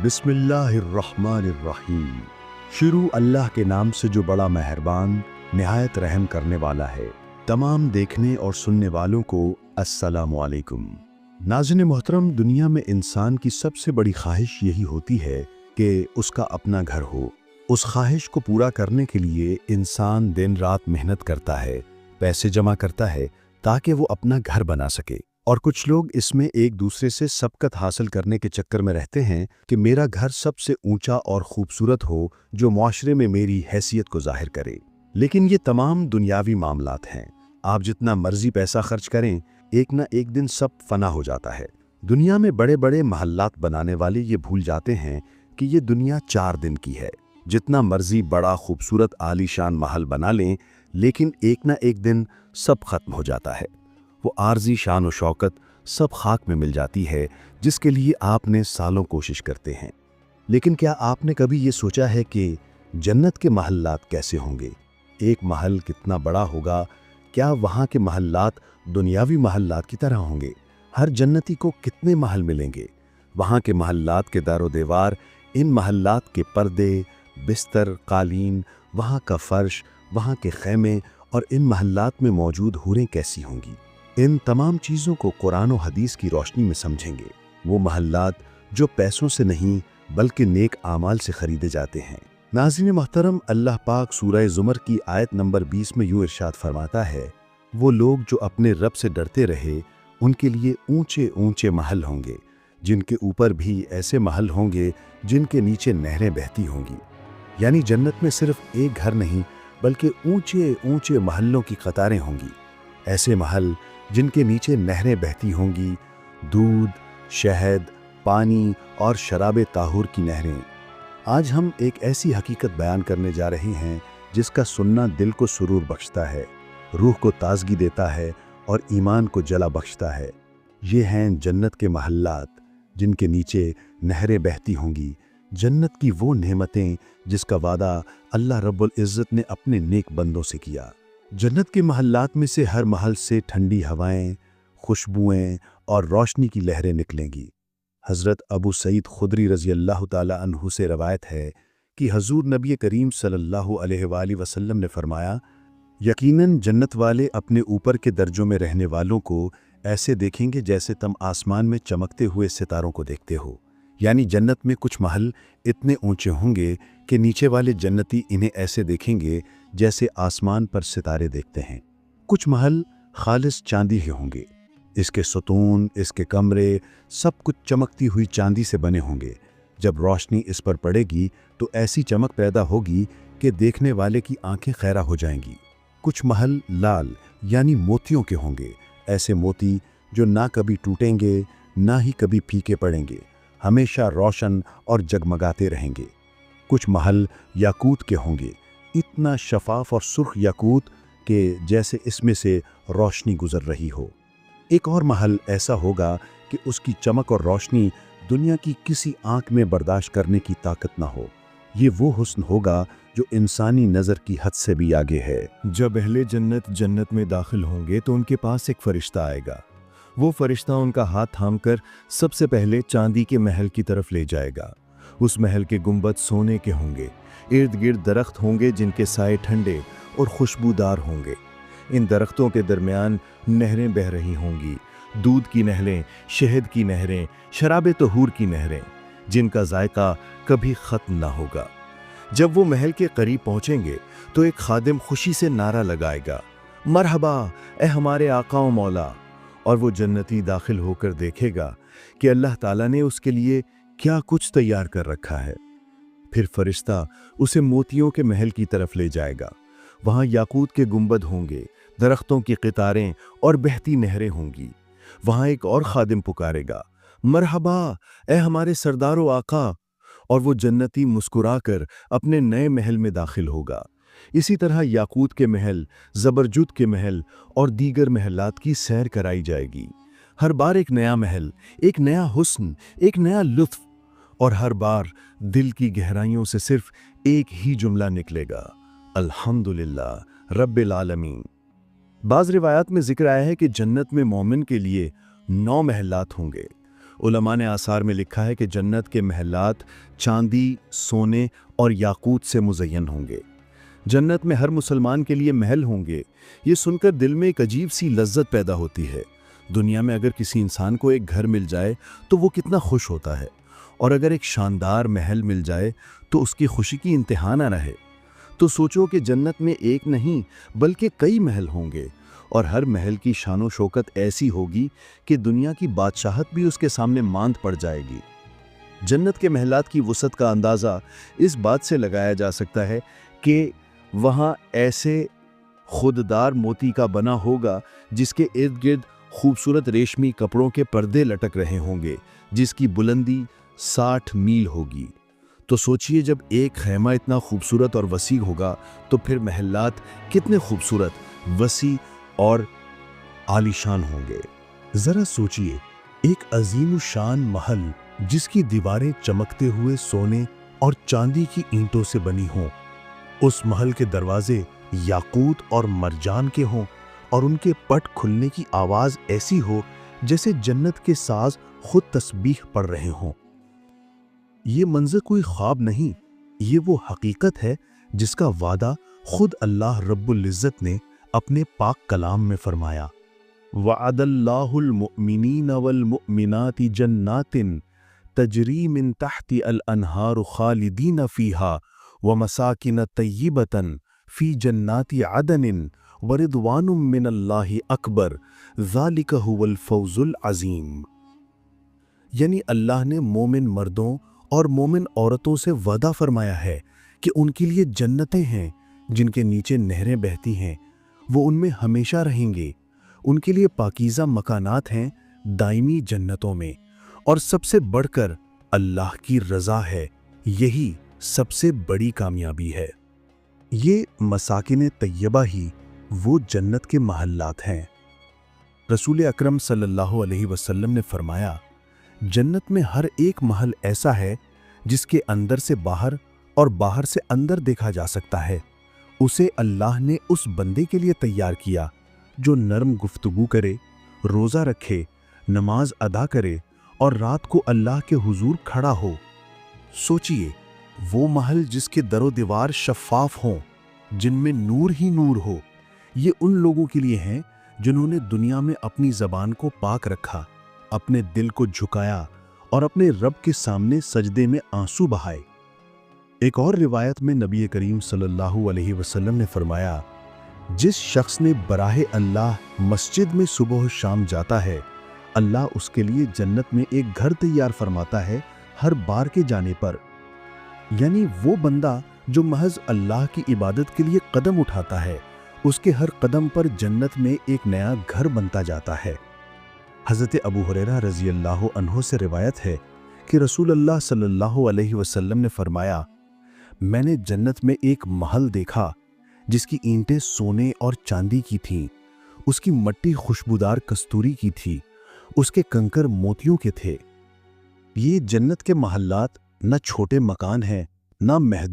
बिस्मिल्लाहिर्रहमानिर्रहीम। शुरू अल्लाह के नाम से जो बड़ा मेहरबान निहायत रहम करने वाला है। तमाम देखने और सुनने वालों को अस्सलामु अलैकुम। नाज़रीन मोहतरम, दुनिया में इंसान की सबसे बड़ी ख्वाहिश यही होती है कि उसका अपना घर हो। उस ख्वाहिश को पूरा करने के लिए इंसान दिन रात मेहनत करता है, पैसे जमा करता है ताकि वो अपना घर बना सके। और कुछ लोग इसमें एक दूसरे से सबकत हासिल करने के चक्कर में रहते हैं कि मेरा घर सबसे ऊंचा और खूबसूरत हो जो मुआशरे में मेरी हैसियत को जाहिर करे। लेकिन ये तमाम दुनियावी मामलात हैं। आप जितना मर्जी पैसा खर्च करें, एक ना एक दिन सब फना हो जाता है। दुनिया में बड़े बड़े महल्लात बनाने वाले ये भूल जाते हैं कि ये दुनिया 4 दिन की है। जितना मर्जी बड़ा खूबसूरत आलीशान महल बना लें, लेकिन एक ना एक दिन सब खत्म हो जाता है। वो आर्जी शान और शौकत सब खाक में मिल जाती है जिसके लिए आपने सालों कोशिश करते हैं। लेकिन क्या आपने कभी ये सोचा है कि जन्नत के महल्लात कैसे होंगे? एक महल कितना बड़ा होगा? क्या वहाँ के महल्लात दुनियावी महल्लात की तरह होंगे? हर जन्नती को कितने महल मिलेंगे? वहाँ के महल्लात के दारो दीवार, इन महल्लात के पर्दे, बिस्तर, कालीन, वहाँ का फर्श, वहाँ के खैमे और इन महल्लात में मौजूद हूरें कैसी होंगी? इन तमाम चीज़ों को कुरान और हदीस की रोशनी में समझेंगे। वो महल्लात जो पैसों से नहीं बल्कि नेक आमाल से खरीदे जाते हैं। नाज़रीन मोहतरम, अल्लाह पाक सूरह ज़ुमर की आयत नंबर 20 में यूँ इरशाद फरमाता है, वो लोग जो अपने रब से डरते रहे उनके लिए ऊंचे ऊंचे महल होंगे, जिनके ऊपर भी ऐसे महल होंगे जिनके नीचे नहरें बहती होंगी। यानी जन्नत में सिर्फ एक घर नहीं बल्कि ऊंचे ऊंचे महलों की कतारें होंगी। ऐसे महल जिनके नीचे नहरें बहती होंगी, दूध, शहद, पानी और शराबे ताहुर की नहरें। आज हम एक ऐसी हकीकत बयान करने जा रहे हैं जिसका सुनना दिल को सुरूर बख्शता है, रूह को ताजगी देता है और ईमान को जला बख्शता है। ये हैं जन्नत के महल्लात जिनके नीचे नहरें बहती होंगी। जन्नत की वो नेमतें जिसका वादा अल्लाह रब्बुल इज़्ज़त ने अपने नेक बंदों से किया। जन्नत के महल्लात में से हर महल से ठंडी हवाएं, खुशबुएं और रोशनी की लहरें निकलेंगी। हज़रत अबू सईद खुदरी रज़ी अल्लाह ताला अन्हु से रवायत है कि हज़ूर नबी करीम सल्लल्लाहु अलैहि वसल्लम ने फरमाया, यकीनन जन्नत वाले अपने ऊपर के दर्जों में रहने वालों को ऐसे देखेंगे जैसे तुम आसमान में चमकते हुए सितारों को देखते हो। यानी जन्नत में कुछ महल इतने ऊंचे होंगे कि नीचे वाले जन्नती इन्हें ऐसे देखेंगे जैसे आसमान पर सितारे देखते हैं। कुछ महल खालिस चांदी के होंगे। इसके सतून, इसके कमरे, सब कुछ चमकती हुई चांदी से बने होंगे। जब रोशनी इस पर पड़ेगी तो ऐसी चमक पैदा होगी कि देखने वाले की आंखें खैरा हो जाएंगी। कुछ महल लाल यानी मोतियों के होंगे। ऐसे मोती जो ना कभी टूटेंगे ना ही कभी फीके पड़ेंगे, हमेशा रोशन और जगमगाते रहेंगे। कुछ महल याकूत के होंगे, इतना शफाफ और सुर्ख याकूत कि जैसे इसमें से रोशनी गुजर रही हो। एक और महल ऐसा होगा कि उसकी चमक और रोशनी दुनिया की किसी आंख में बर्दाश्त करने की ताकत ना हो। ये वो हुस्न होगा जो इंसानी नज़र की हद से भी आगे है। जब अहले जन्नत जन्नत में दाखिल होंगे तो उनके पास एक फरिश्ता आएगा। वो फरिश्ता उनका हाथ थामकर सबसे पहले चांदी के महल की तरफ ले जाएगा। उस महल के गुंबद सोने के होंगे। इर्द गिर्द दरख्त होंगे जिनके साए ठंडे और खुशबूदार होंगे। इन दरख्तों के दरमियान नहरें बह रही होंगी, दूध की नहरें, शहद की नहरें, शराबे तहूर की नहरें, जिनका जायका कभी ख़त्म ना होगा। जब वो महल के करीब पहुंचेंगे तो एक खादिम खुशी से नारा लगाएगा, मरहबा ए हमारे आका व मौला। और वो जन्नती दाखिल होकर देखेगा कि अल्लाह ताला ने उसके लिए क्या कुछ तैयार कर रखा है। फिर फरिश्ता उसे मोतियों के महल की तरफ ले जाएगा। वहाँ याकूत के गुंबद होंगे, दरख्तों की कितारें और बहती नहरें होंगी। वहाँ एक और खादिम पुकारेगा, मरहबा ए हमारे सरदारो आका। और वो जन्नती मुस्कुराकर अपने नए महल में दाखिल होगा। इसी तरह याकूत के महल, ज़बरजुद के महल और दीगर महलात की सैर कराई जाएगी। हर बार एक नया महल, एक नया हुस्न, एक नया लुत्फ, और हर बार दिल की गहराइयों से सिर्फ एक ही जुमला निकलेगा, अल्हम्दुलिल्लाह रब्बिल आलमीन। बाज़ रिवायात में जिक्र आया है कि जन्नत में मोमिन के लिए 9 महलात होंगे। उलमा ने आसार में लिखा है कि जन्नत के महलात चांदी, सोने और याकूत से मुज़य्यन होंगे। जन्नत में हर मुसलमान के लिए महल होंगे। ये सुनकर दिल में एक अजीब सी लज्जत पैदा होती है। दुनिया में अगर किसी इंसान को एक घर मिल जाए तो वो कितना खुश होता है, और अगर एक शानदार महल मिल जाए तो उसकी खुशी की इंतहा ना रहे। तो सोचो कि जन्नत में एक नहीं बल्कि कई महल होंगे, और हर महल की शानो शौकत ऐसी होगी कि दुनिया की बादशाहत भी उसके सामने मांद पड़ जाएगी। जन्नत के महलात की वसअत का अंदाज़ा इस बात से लगाया जा सकता है कि वहाँ ऐसे खुददार मोती का बना होगा जिसके इर्द गिर्द खूबसूरत रेशमी कपड़ों के पर्दे लटक रहे होंगे, जिसकी बुलंदी 60 मील होगी। तो सोचिए, जब एक खैमा इतना खूबसूरत और वसी होगा तो फिर महलात कितने खूबसूरत, वसी और आलीशान होंगे। जरा सोचिए, एक अजीम शान महल जिसकी दीवारें चमकते हुए सोने और चांदी की ईंटों से बनी हों, उस महल के दरवाजे याकूत और मरजान के हों, और उनके पट खुलने की आवाज ऐसी हो जैसे जन्नत के साज खुद तस्बीह पढ़ रहे हों। ये मंजर कोई ख्वाब नहीं, ये वो हकीकत है जिसका वादा खुद अल्लाह रब्बुल इज़्ज़त ने अपने पाक कलाम में फरमाया। वअदल्लाहुल मुअमिनीन वल मुअमिनाति जन्नातिन तजरी मिन तहति अल अनहार खालिदीन फीहा व मसाकिन तय्यिबतन फी जन्नाति अदनिन व रिदवानुम मिनल्लाहि अकबर ज़ालिका हुवल फौजुल अज़ीम। यानी अल्लाह ने मोमिन मर्दों और मोमिन औरतों से वादा फरमाया है कि उनके लिए जन्नतें हैं जिनके नीचे नहरें बहती हैं, वो उनमें हमेशा रहेंगे। उनके लिए पाकीज़ा मकानात हैं दायमी जन्नतों में, और सबसे बढ़कर अल्लाह की रज़ा है। यही सबसे बड़ी कामयाबी है। ये मसाकिन तय्यबा ही वो जन्नत के महल्लात हैं। रसूल अकरम सल्लल्लाहु अलैहि वसल्लम ने फरमाया, जन्नत में हर एक महल ऐसा है जिसके अंदर से बाहर और बाहर से अंदर देखा जा सकता है। उसे अल्लाह ने उस बंदे के लिए तैयार किया जो नरम गुफ्तगू करे, रोज़ा रखे, नमाज अदा करे और रात को अल्लाह के हुजूर खड़ा हो। सोचिए, वो महल जिसके दरो दीवार शफ़ाफ हों, जिनमें नूर ही नूर हो। ये उन लोगों के लिए हैं जिन्होंने दुनिया में अपनी ज़बान को पाक रखा, अपने दिल को झुकाया और अपने रब के सामने सजदे में आंसू बहाए। एक और रिवायत में नबी करीम सल्लल्लाहु अलैहि वसल्लम ने फरमाया, जिस शख्स ने बराहे अल्लाह मस्जिद में सुबह शाम जाता है, अल्लाह उसके लिए जन्नत में एक घर तैयार फरमाता है हर बार के जाने पर। यानी वो बंदा जो महज अल्लाह की इबादत के लिए कदम उठाता है, उसके हर कदम पर जन्नत में एक नया घर बनता जाता है। हज़रत अबू हुरैरा रज़ी अल्लाह अन्हु से रिवायत है कि रसूल अल्लाह सल्लल्लाहु अलैहि वसल्लम ने फरमाया, मैंने जन्नत में एक महल देखा जिसकी ईंटें सोने और चांदी की थीं, उसकी मट्टी खुशबूदार कस्तूरी की थी, उसके कंकर मोतियों के थे। ये जन्नत के महल्लात न छोटे मकान हैं, न महदूद